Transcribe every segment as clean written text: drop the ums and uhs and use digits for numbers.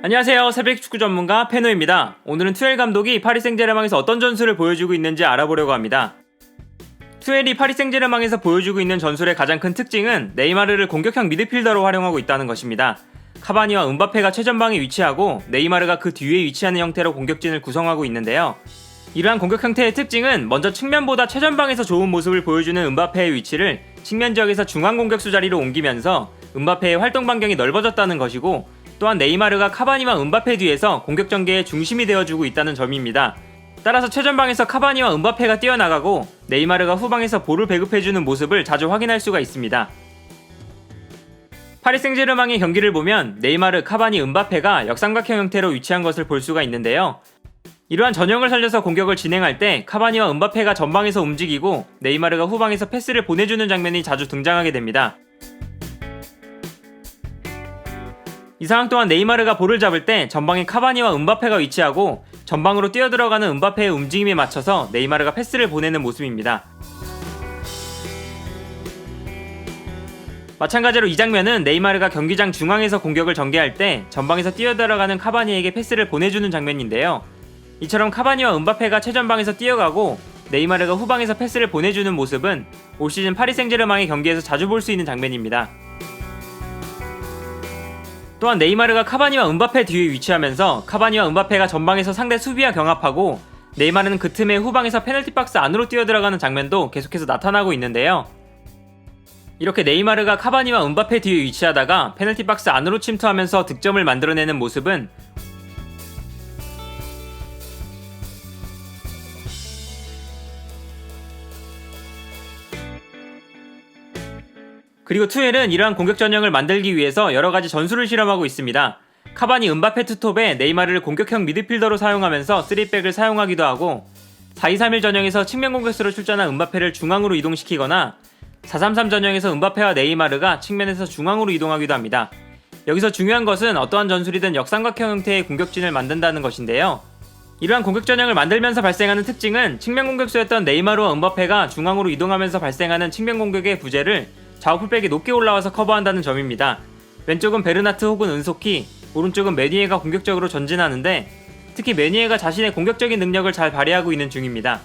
안녕하세요. 새벽 축구 전문가 페노입니다. 오늘은 투엘 감독이 파리 생제르맹에서 어떤 전술을 보여주고 있는지 알아보려고 합니다. 투엘이 파리 생제르맹에서 보여주고 있는 전술의 가장 큰 특징은 네이마르를 공격형 미드필더로 활용하고 있다는 것입니다. 카바니와 음바페가 최전방에 위치하고 네이마르가 그 뒤에 위치하는 형태로 공격진을 구성하고 있는데요. 이러한 공격 형태의 특징은 먼저 측면보다 최전방에서 좋은 모습을 보여주는 음바페의 위치를 측면 지역에서 중앙 공격수 자리로 옮기면서 음바페의 활동 반경이 넓어졌다는 것이고, 또한 네이마르가 카바니와 음바페 뒤에서 공격 전개의 중심이 되어주고 있다는 점입니다. 따라서 최전방에서 카바니와 음바페가 뛰어나가고 네이마르가 후방에서 볼을 배급해주는 모습을 자주 확인할 수가 있습니다. 파리 생제르맹의 경기를 보면 네이마르, 카바니, 음바페가 역삼각형 형태로 위치한 것을 볼 수가 있는데요. 이러한 전형을 살려서 공격을 진행할 때 카바니와 음바페가 전방에서 움직이고 네이마르가 후방에서 패스를 보내주는 장면이 자주 등장하게 됩니다. 이 상황 또한 네이마르가 볼을 잡을 때 전방에 카바니와 음바페가 위치하고 전방으로 뛰어들어가는 음바페의 움직임에 맞춰서 네이마르가 패스를 보내는 모습입니다. 마찬가지로 이 장면은 네이마르가 경기장 중앙에서 공격을 전개할 때 전방에서 뛰어들어가는 카바니에게 패스를 보내주는 장면인데요. 이처럼 카바니와 음바페가 최전방에서 뛰어가고 네이마르가 후방에서 패스를 보내주는 모습은 올 시즌 파리 생제르맹의 경기에서 자주 볼 수 있는 장면입니다. 또한 네이마르가 카바니와 음바페 뒤에 위치하면서 카바니와 음바페가 전방에서 상대 수비와 경합하고 네이마르는 그 틈에 후방에서 페널티 박스 안으로 뛰어들어가는 장면도 계속해서 나타나고 있는데요. 이렇게 네이마르가 카바니와 음바페 뒤에 위치하다가 페널티 박스 안으로 침투하면서 득점을 만들어내는 모습은 그리고 투엘은 이러한 공격 전형을 만들기 위해서 여러가지 전술을 실험하고 있습니다. 카바니, 음바페 투톱에 네이마르를 공격형 미드필더로 사용하면서 3백을 사용하기도 하고 4-2-3-1 전형에서 측면 공격수로 출전한 음바페를 중앙으로 이동시키거나 4-3-3 전형에서 음바페와 네이마르가 측면에서 중앙으로 이동하기도 합니다. 여기서 중요한 것은 어떠한 전술이든 역삼각형 형태의 공격진을 만든다는 것인데요. 이러한 공격 전형을 만들면서 발생하는 특징은 측면 공격수였던 네이마르와 음바페가 중앙으로 이동하면서 발생하는 측면 공격의 부재를 좌우 풀백이 높게 올라와서 커버한다는 점입니다. 왼쪽은 베르나트 혹은 은소키, 오른쪽은 메니에가 공격적으로 전진하는데 특히 메니에가 자신의 공격적인 능력을 잘 발휘하고 있는 중입니다.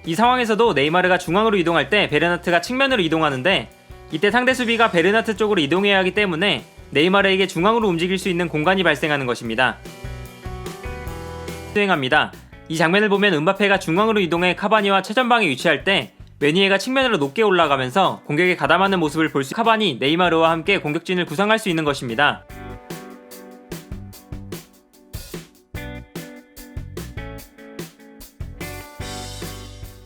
이 상황에서도 네이마르가 중앙으로 이동할 때 베르나트가 측면으로 이동하는데 이때 상대 수비가 베르나트 쪽으로 이동해야 하기 때문에 네이마르에게 중앙으로 움직일 수 있는 공간이 발생하는 것입니다. 수행합니다. 이 장면을 보면 음바페가 중앙으로 이동해 카바니와 최전방에 위치할 때 메니에가 측면으로 높게 올라가면서 공격에 가담하는 모습을 볼 수 카바니, 네이마르와 함께 공격진을 구성할 수 있는 것입니다.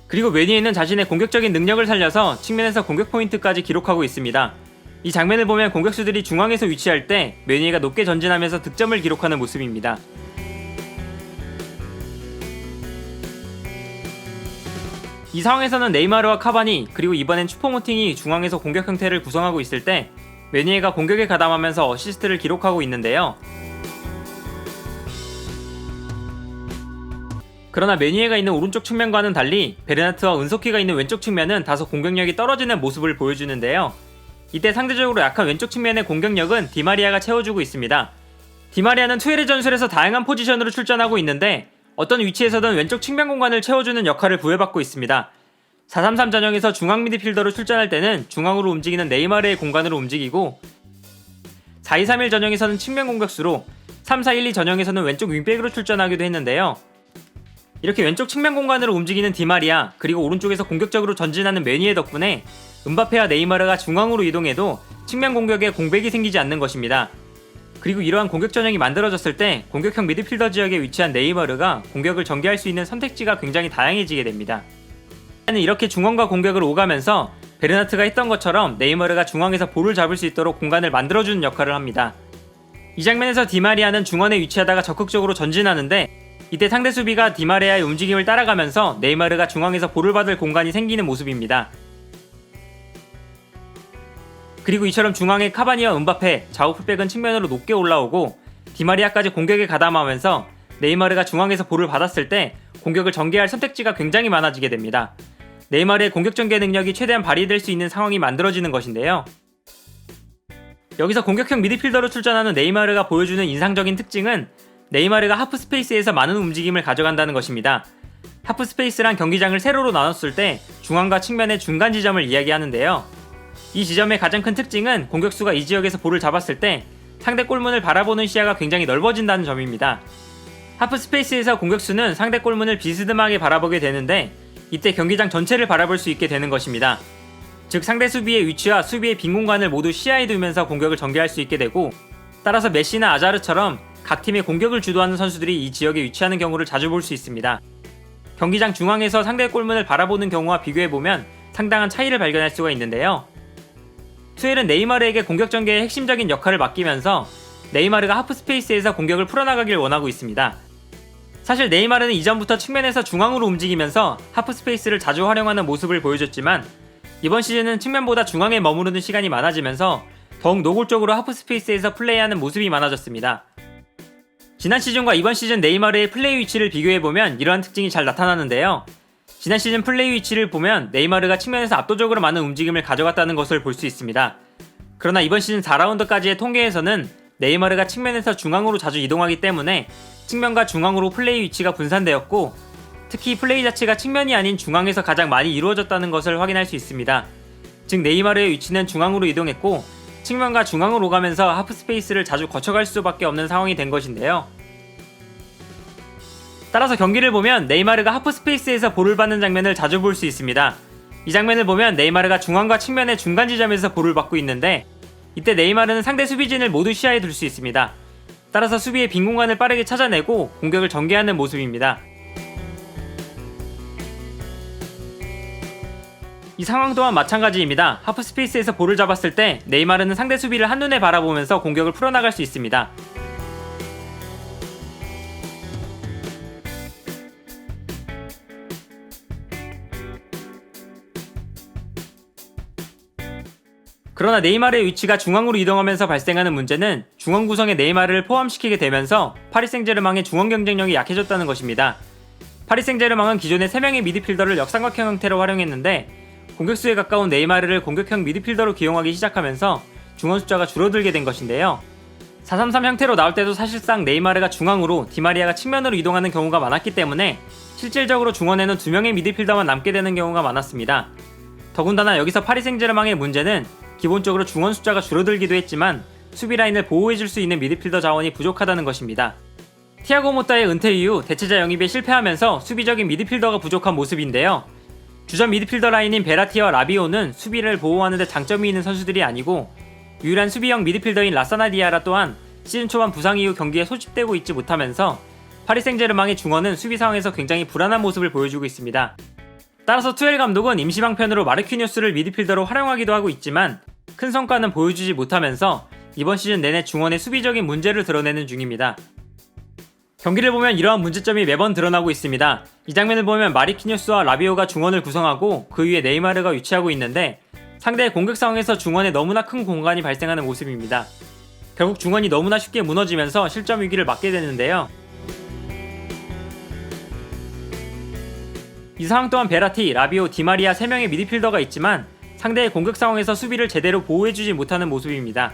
그리고 메니에는 자신의 공격적인 능력을 살려서 측면에서 공격 포인트까지 기록하고 있습니다. 이 장면을 보면 공격수들이 중앙에서 위치할 때 메니에가 높게 전진하면서 득점을 기록하는 모습입니다. 이 상황에서는 네이마르와 카바니 그리고 이번엔 슈퍼모팅이 중앙에서 공격 형태를 구성하고 있을 때 메니에가 공격에 가담하면서 어시스트를 기록하고 있는데요. 그러나 메니에가 있는 오른쪽 측면과는 달리 베르나트와 은소키가 있는 왼쪽 측면은 다소 공격력이 떨어지는 모습을 보여주는데요. 이때 상대적으로 약한 왼쪽 측면의 공격력은 디마리아가 채워주고 있습니다. 디마리아는 투엘의 전술에서 다양한 포지션으로 출전하고 있는데 어떤 위치에서든 왼쪽 측면 공간을 채워주는 역할을 부여받고 있습니다. 4-3-3 전형에서 중앙 미드필더로 출전할 때는 중앙으로 움직이는 네이마르의 공간으로 움직이고 4-2-3-1 전형에서는 측면 공격수로 3-4-1-2 전형에서는 왼쪽 윙백으로 출전하기도 했는데요. 이렇게 왼쪽 측면 공간으로 움직이는 디마리아 그리고 오른쪽에서 공격적으로 전진하는 메니에 덕분에 음바페와 네이마르가 중앙으로 이동해도 측면 공격에 공백이 생기지 않는 것입니다. 그리고 이러한 공격 전형이 만들어졌을 때 공격형 미드필더 지역에 위치한 네이마르가 공격을 전개할 수 있는 선택지가 굉장히 다양해지게 됩니다. 이렇게 중앙과 공격을 오가면서 베르나트가 했던 것처럼 네이마르가 중앙에서 볼을 잡을 수 있도록 공간을 만들어주는 역할을 합니다. 이 장면에서 디마리아는 중원에 위치하다가 적극적으로 전진하는데 이때 상대 수비가 디마리아의 움직임을 따라가면서 네이마르가 중앙에서 볼을 받을 공간이 생기는 모습입니다. 그리고 이처럼 중앙에 카바니와 음바페, 좌우 풀백은 측면으로 높게 올라오고 디마리아까지 공격에 가담하면서 네이마르가 중앙에서 볼을 받았을 때 공격을 전개할 선택지가 굉장히 많아지게 됩니다. 네이마르의 공격 전개 능력이 최대한 발휘될 수 있는 상황이 만들어지는 것인데요. 여기서 공격형 미드필더로 출전하는 네이마르가 보여주는 인상적인 특징은 네이마르가 하프스페이스에서 많은 움직임을 가져간다는 것입니다. 하프스페이스란 경기장을 세로로 나눴을 때 중앙과 측면의 중간 지점을 이야기하는데요. 이 지점의 가장 큰 특징은 공격수가 이 지역에서 볼을 잡았을 때 상대 골문을 바라보는 시야가 굉장히 넓어진다는 점입니다. 하프스페이스에서 공격수는 상대 골문을 비스듬하게 바라보게 되는데 이때 경기장 전체를 바라볼 수 있게 되는 것입니다. 즉 상대 수비의 위치와 수비의 빈 공간을 모두 시야에 두면서 공격을 전개할 수 있게 되고, 따라서 메시나 아자르처럼 각 팀의 공격을 주도하는 선수들이 이 지역에 위치하는 경우를 자주 볼 수 있습니다. 경기장 중앙에서 상대 골문을 바라보는 경우와 비교해보면 상당한 차이를 발견할 수가 있는데요. 투엘은 네이마르에게 공격 전개의 핵심적인 역할을 맡기면서 네이마르가 하프스페이스에서 공격을 풀어나가길 원하고 있습니다. 사실 네이마르는 이전부터 측면에서 중앙으로 움직이면서 하프스페이스를 자주 활용하는 모습을 보여줬지만 이번 시즌은 측면보다 중앙에 머무르는 시간이 많아지면서 더욱 노골적으로 하프스페이스에서 플레이하는 모습이 많아졌습니다. 지난 시즌과 이번 시즌 네이마르의 플레이 위치를 비교해보면 이러한 특징이 잘 나타나는데요. 지난 시즌 플레이 위치를 보면 네이마르가 측면에서 압도적으로 많은 움직임을 가져갔다는 것을 볼 수 있습니다. 그러나 이번 시즌 4라운드까지의 통계에서는 네이마르가 측면에서 중앙으로 자주 이동하기 때문에 측면과 중앙으로 플레이 위치가 분산되었고, 특히 플레이 자체가 측면이 아닌 중앙에서 가장 많이 이루어졌다는 것을 확인할 수 있습니다. 즉 네이마르의 위치는 중앙으로 이동했고 측면과 중앙으로 오가면서 하프스페이스를 자주 거쳐갈 수밖에 없는 상황이 된 것인데요. 따라서 경기를 보면 네이마르가 하프스페이스에서 볼을 받는 장면을 자주 볼 수 있습니다. 이 장면을 보면 네이마르가 중앙과 측면의 중간 지점에서 볼을 받고 있는데 이때 네이마르는 상대 수비진을 모두 시야에 둘 수 있습니다. 따라서 수비의 빈 공간을 빠르게 찾아내고 공격을 전개하는 모습입니다. 이 상황 또한 마찬가지입니다. 하프스페이스에서 볼을 잡았을 때 네이마르는 상대 수비를 한눈에 바라보면서 공격을 풀어나갈 수 있습니다. 그러나 네이마르의 위치가 중앙으로 이동하면서 발생하는 문제는 중앙 구성에 네이마르를 포함시키게 되면서 파리 생제르맹의 중앙 경쟁력이 약해졌다는 것입니다. 파리 생제르맹은 기존의 3명의 미드필더를 역삼각형 형태로 활용했는데 공격수에 가까운 네이마르를 공격형 미드필더로 기용하기 시작하면서 중원 숫자가 줄어들게 된 것인데요. 4-3-3 형태로 나올 때도 사실상 네이마르가 중앙으로 디마리아가 측면으로 이동하는 경우가 많았기 때문에 실질적으로 중원에는 2명의 미드필더만 남게 되는 경우가 많았습니다. 더군다나 여기서 파리 생제르맹의 문제는 기본적으로 중원 숫자가 줄어들기도 했지만 수비 라인을 보호해줄 수 있는 미드필더 자원이 부족하다는 것입니다. 티아고 모타의 은퇴 이후 대체자 영입에 실패하면서 수비적인 미드필더가 부족한 모습인데요. 주전 미드필더 라인인 베라티와 라비오는 수비를 보호하는 데 장점이 있는 선수들이 아니고 유일한 수비형 미드필더인 라사나 디아라 또한 시즌 초반 부상 이후 경기에 소집되고 있지 못하면서 파리 생제르맹의 중원은 수비 상황에서 굉장히 불안한 모습을 보여주고 있습니다. 따라서 투엘 감독은 임시 방편으로 마르키뉴스를 미드필더로 활용하기도 하고 있지만 큰 성과는 보여주지 못하면서 이번 시즌 내내 중원의 수비적인 문제를 드러내는 중입니다. 경기를 보면 이러한 문제점이 매번 드러나고 있습니다. 이 장면을 보면 마르키뉴스와 라비오가 중원을 구성하고 그 위에 네이마르가 위치하고 있는데 상대의 공격 상황에서 중원에 너무나 큰 공간이 발생하는 모습입니다. 결국 중원이 너무나 쉽게 무너지면서 실점 위기를 맞게 되는데요. 이 상황 또한 베라티, 라비오, 디마리아 3명의 미드필더가 있지만 상대의 공격 상황에서 수비를 제대로 보호해주지 못하는 모습입니다.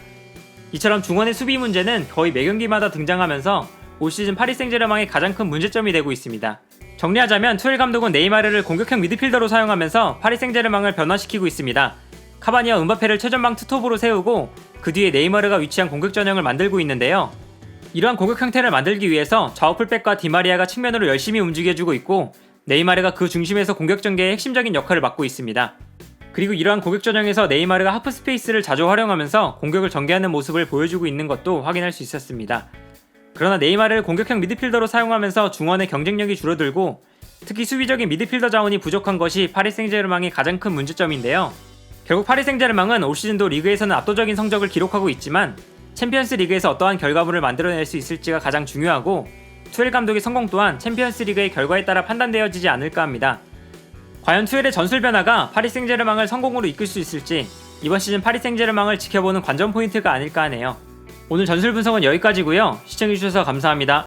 이처럼 중원의 수비 문제는 거의 매 경기마다 등장하면서 올 시즌 파리 생제르맹의 가장 큰 문제점이 되고 있습니다. 정리하자면 투엘 감독은 네이마르를 공격형 미드필더로 사용하면서 파리 생제르맹을 변화시키고 있습니다. 카바니와 은바페를 최전방 투톱으로 세우고 그 뒤에 네이마르가 위치한 공격 전형을 만들고 있는데요. 이러한 공격 형태를 만들기 위해서 좌우 풀백과 디마리아가 측면으로 열심히 움직여주고 있고 네이마르가 그 중심에서 공격 전개의 핵심적인 역할을 맡고 있습니다. 그리고 이러한 공격 전형에서 네이마르가 하프스페이스를 자주 활용하면서 공격을 전개하는 모습을 보여주고 있는 것도 확인할 수 있었습니다. 그러나 네이마르를 공격형 미드필더로 사용하면서 중원의 경쟁력이 줄어들고 특히 수비적인 미드필더 자원이 부족한 것이 파리 생제르맹의 가장 큰 문제점인데요. 결국 파리 생제르맹은 올 시즌도 리그에서는 압도적인 성적을 기록하고 있지만 챔피언스 리그에서 어떠한 결과물을 만들어낼 수 있을지가 가장 중요하고 투엘 감독의 성공 또한 챔피언스 리그의 결과에 따라 판단되어지지 않을까 합니다. 과연 투엘의 전술 변화가 파리 생제르맹을 성공으로 이끌 수 있을지 이번 시즌 파리 생제르맹을 지켜보는 관전 포인트가 아닐까 하네요. 오늘 전술 분석은 여기까지고요. 시청해주셔서 감사합니다.